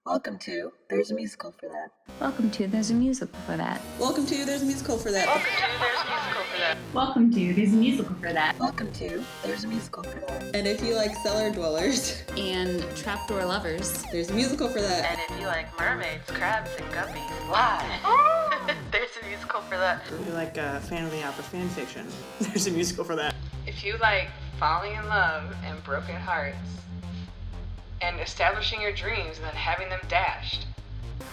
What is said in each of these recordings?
Welcome to There's a Musical for That. Welcome to There's a Musical for That. Welcome to There's a Musical for That. Welcome to There's a Musical for That. Welcome to There's a Musical for That. And if you like cellar dwellers And trapdoor lovers, there's a musical for that. And if you like mermaids, crabs, and guppies, why? There's a musical for that. If you like fan of the opera fan fiction, there's a musical for that. If you like falling in love and broken hearts, and establishing your dreams and then having them dashed,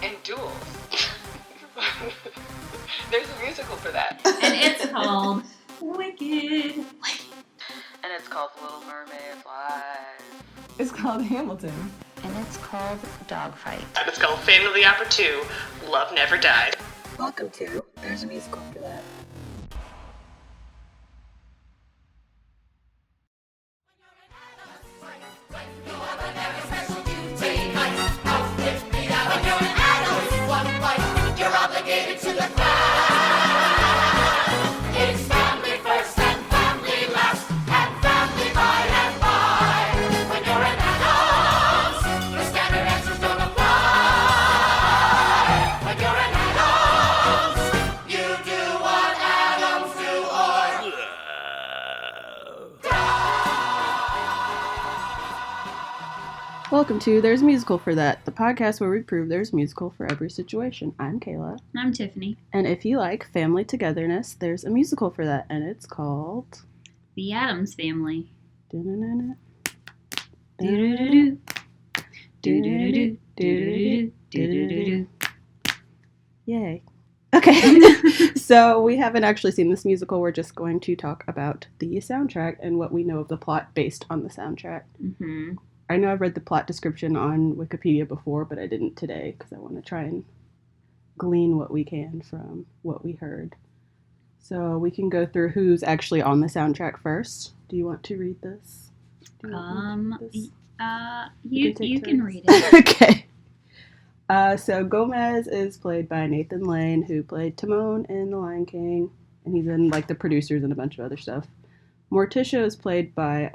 and duels, there's a musical for that. and it's called Wicked. And it's called Little Mermaids Live. It's called Hamilton. And it's called Dogfight. And it's called Fan of the Opera 2, Love Never Died. Welcome to There's a Musical for That. Welcome to There's a Musical for That, the podcast where we prove there's a musical for every situation. I'm Kayla. I'm Tiffany. And if you like family togetherness, there's a musical for that, and it's called The Addams Family. Do-do-do-do. Do-do-do-do. Do-do-do-do. Do-do-do-do. Do-do-do-do. Yay. Okay, so we haven't actually seen this musical. We're just going to talk about the soundtrack and what we know of the plot based on the soundtrack. Mm-hmm. I know I've read the plot description on Wikipedia before, but I didn't today because I want to try and glean what we can from what we heard. So we can go through who's actually on the soundtrack first. Do you want to read this? Do you want me to read this? You can turns? read it. Okay. So Gomez is played by Nathan Lane, who played Timon in The Lion King, and he's in like the producers and a bunch of other stuff. Morticia is played by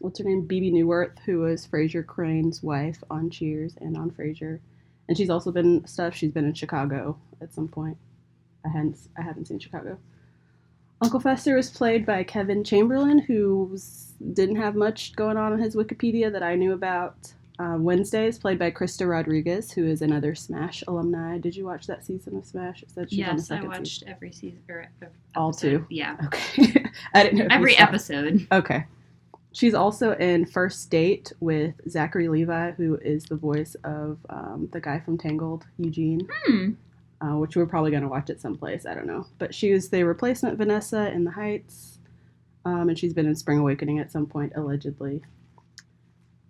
what's her name? Bebe Neuwirth, who was Frasier Crane's wife on Cheers and on Frasier, and she's also been in stuff. She's been in Chicago at some point. I haven't seen Chicago. Uncle Fester is played by Kevin Chamberlain, who didn't have much going on his Wikipedia that I knew about. Wednesday is played by Krista Rodriguez, who is another Smash alumni. Did you watch that season of Smash? It said she's on the Yes, I second watched season. every season. Or episode. All two? Yeah. Okay. I didn't know. If you Every saw it. episode. Okay. She's also in First Date with Zachary Levi, who is the voice of the guy from Tangled, Eugene, which we're probably going to watch at some place. I don't know. But she was the replacement Vanessa in The Heights, and she's been in Spring Awakening at some point, allegedly.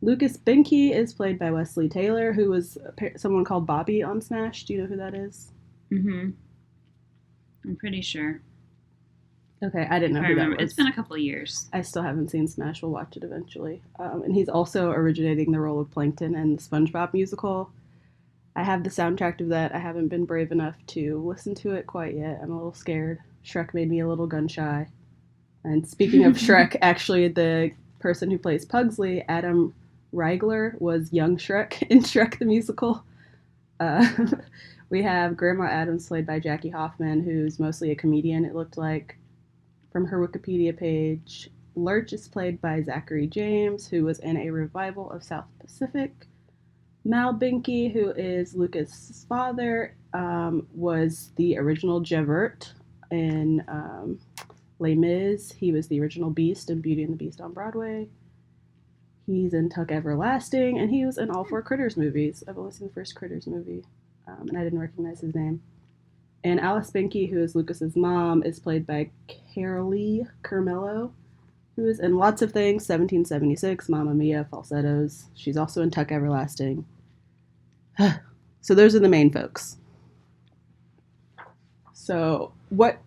Lucas Binke is played by Wesley Taylor, who was someone called Bobby on Smash. Do you know who that is? Mm-hmm. I'm pretty sure. Okay, I didn't know I who that remember. was. It's been a couple of years. I still haven't seen Smash. We'll watch it eventually. And he's also originating the role of Plankton in the SpongeBob musical. I have the soundtrack of that. I haven't been brave enough to listen to it quite yet. I'm a little scared. Shrek made me a little gun shy. And speaking of Shrek, actually the person who plays Pugsley, Adam Reigler, was young Shrek in Shrek the Musical. We have Grandma Addams played by Jackie Hoffman, who's mostly a comedian, it looked like. From her Wikipedia page, Lurch is played by Zachary James, who was in a revival of South Pacific. Mal Binke, who is Lucas' father, was the original Javert in Les Mis. He was the original Beast in Beauty and the Beast on Broadway. He's in Tuck Everlasting, and he was in all 4 Critters movies. I've only seen the first Critters movie, and I didn't recognize his name. And Alice Binke, who is Lucas's mom, is played by Carolee Carmelo, who is in lots of things, 1776, Mamma Mia, Falsettos. She's also in Tuck Everlasting. So those are the main folks. So what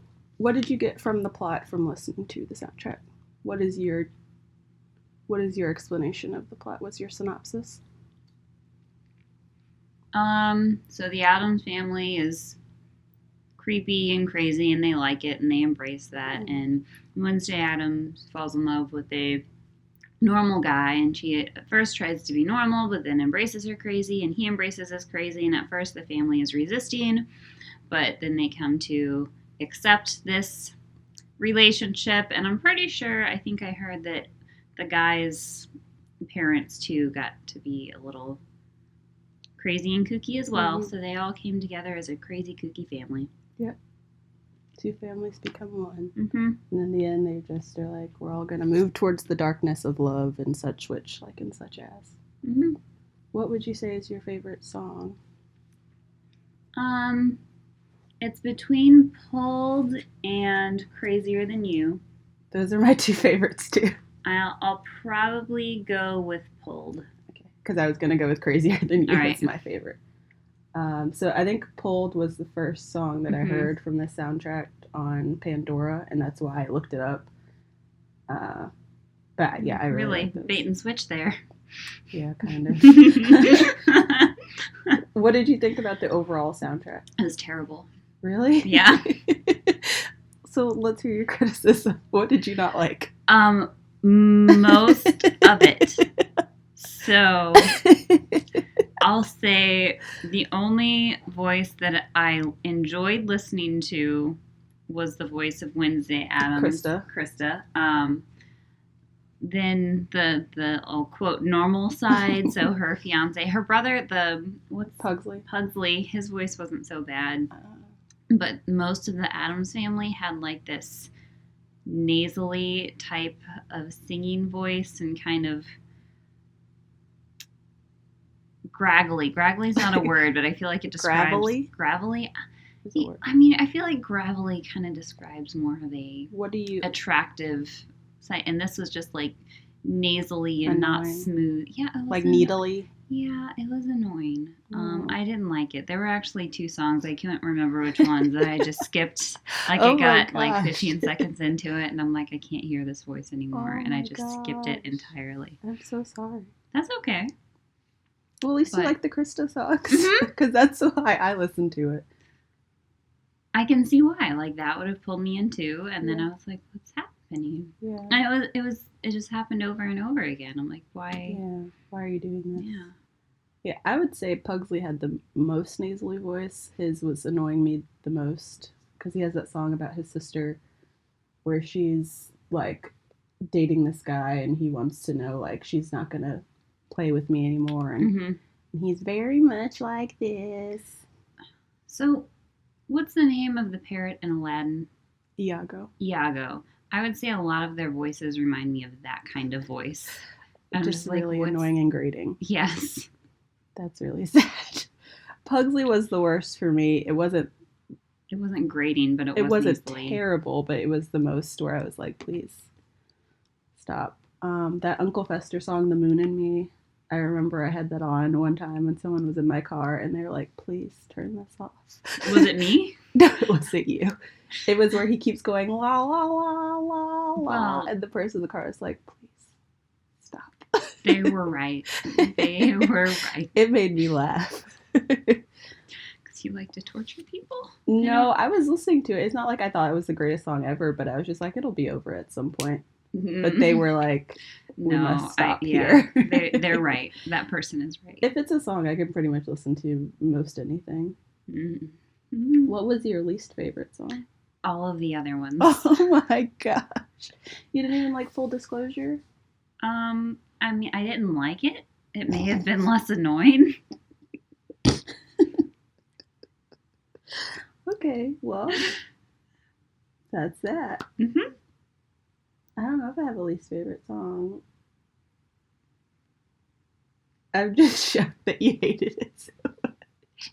did you get from the plot from listening to the soundtrack? What is your explanation of the plot? What's your synopsis? So the Addams family is creepy and crazy, and they like it, and they embrace that. And Wednesday Addams falls in love with a normal guy, and she at first tries to be normal, but then embraces her crazy, and he embraces us crazy, and at first the family is resisting, but then they come to accept this relationship, and I'm pretty sure, I think I heard that the guy's parents too got to be a little crazy and kooky as well, so they all came together as a crazy kooky family. Yep. Two families become one. Mm-hmm. And in the end, they just are like, we're all going to move towards the darkness of love and such which, like, and such as. Mm-hmm. What would you say is your favorite song? It's between Pulled and Crazier Than You. Those are my two favorites, too. I'll probably go with Pulled. Okay. Because I was going to go with Crazier Than You. All right. That's my favorite. So I think Pulled was the first song that I heard from the soundtrack on Pandora, and that's why I looked it up. But yeah, I really like those. Bait and switch there. Yeah, kind of. What did you think about the overall soundtrack? It was terrible. Really? Yeah. So let's hear your criticism. What did you not like? Most of it. So I'll say the only voice that I enjoyed listening to was the voice of Wednesday Addams. Krista. Then the I'll quote normal side, so her fiance, her brother, Pugsley, his voice wasn't so bad. But most of the Addams family had like this nasally type of singing voice and kind of gravelly. Gravelly's not a word, but I feel like it describes... Gravelly? I mean, I feel like gravelly kind of describes more of a attractive side. And this was just like nasally and not smooth. Yeah, like needly? Yeah, it was annoying. I didn't like it. There were actually two songs. I can't remember which ones that I just skipped. Like I got like 15 seconds into it, and I'm like, I can't hear this voice anymore. And I just skipped it entirely. I'm so sorry. That's okay. Well, at least you like the Krista songs. Because that's why I listened to it. I can see why. Like, that would have pulled me in too. And then I was like, what's happening? Yeah. And it just happened over and over again. I'm like, why? Yeah. Why are you doing this? Yeah. Yeah, I would say Pugsley had the most nasally voice. His was annoying me the most because he has that song about his sister where she's like dating this guy and he wants to know like she's not going to play with me anymore. And he's very much like this. So, what's the name of the parrot in Aladdin? Iago. I would say a lot of their voices remind me of that kind of voice. I'm just really annoying and grating. Yes. That's really sad. Pugsley was the worst for me. It wasn't grating, but it wasn't terrible, but it was the most where I was like, please stop. That Uncle Fester song, The Moon and Me, I remember I had that on one time when someone was in my car and they were like, please turn this off. Was it me? No, it wasn't you. It was where he keeps going, la, la, la, la, la, and the person in the car is like, please stop. They were right. They were right. It made me laugh. Because you like to torture people? No, I was listening to it. It's not like I thought it was the greatest song ever, but I was just like, it'll be over at some point. But they were like, we must stop here. They're right. That person is right. If it's a song, I can pretty much listen to most anything. What was your least favorite song? All of the other ones. Oh my gosh. You didn't even like Full Disclosure? I mean, I didn't like it. It may have been less annoying. Okay, well, that's that. I don't know if I have a least favorite song. I'm just shocked that you hated it so much.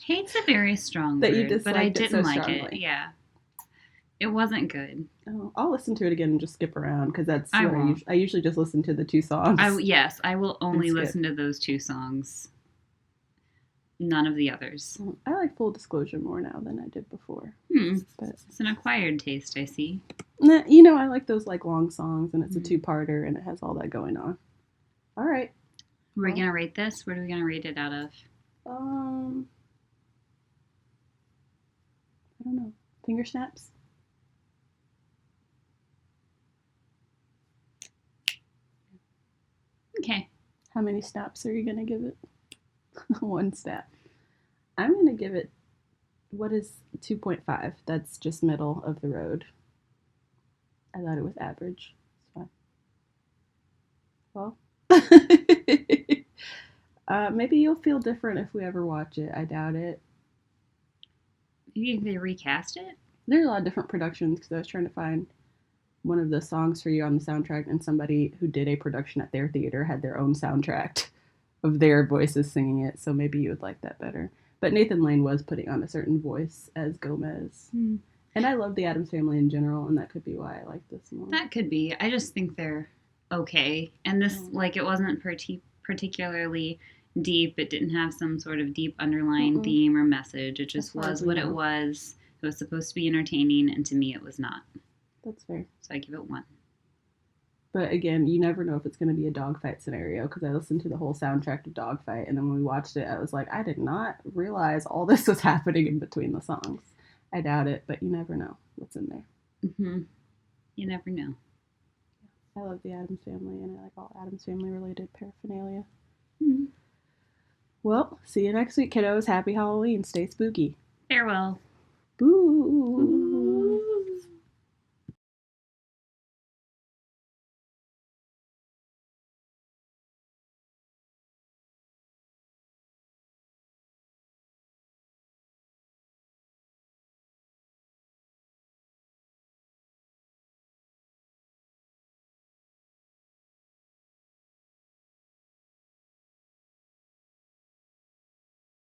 Hate's a very strong that word, you disliked but I it didn't so like strongly. it. Yeah. It wasn't good. Oh, I'll listen to it again and just skip around because that's I usually just listen to the two songs. Yes, I will only listen to those two songs. None of the others. I like Full Disclosure more now than I did before. But it's an acquired taste, I see. You know, I like those like long songs and it's a two-parter and it has all that going on. All right. We're going to rate this? What are we going to rate it out of? I don't know. Finger snaps? Okay. How many snaps are you going to give it? 1 snap. I'm going to give it, what is 2.5? That's just middle of the road. I thought it was average. It's fine. Well, maybe you'll feel different if we ever watch it. I doubt it. Maybe they recast it? There's a lot of different productions because I was trying to find one of the songs for you on the soundtrack, and somebody who did a production at their theater had their own soundtrack of their voices singing it, so maybe you would like that better. But Nathan Lane was putting on a certain voice as Gomez. And I love the Addams Family in general, and that could be why I like this more. That could be. I just think they're okay. And this, like, it wasn't particularly deep. It didn't have some sort of deep underlying theme or message. It just was what it was. It was supposed to be entertaining, and to me it was not. That's fair. So I give it 1. But again, you never know if it's going to be a dogfight scenario, because I listened to the whole soundtrack of Dogfight, and then when we watched it, I was like, I did not realize all this was happening in between the songs. I doubt it, but you never know what's in there. You never know. I love the Addams Family, and I like all Addams Family related paraphernalia. Well, see you next week, kiddos. Happy Halloween. Stay spooky. Farewell. Boo.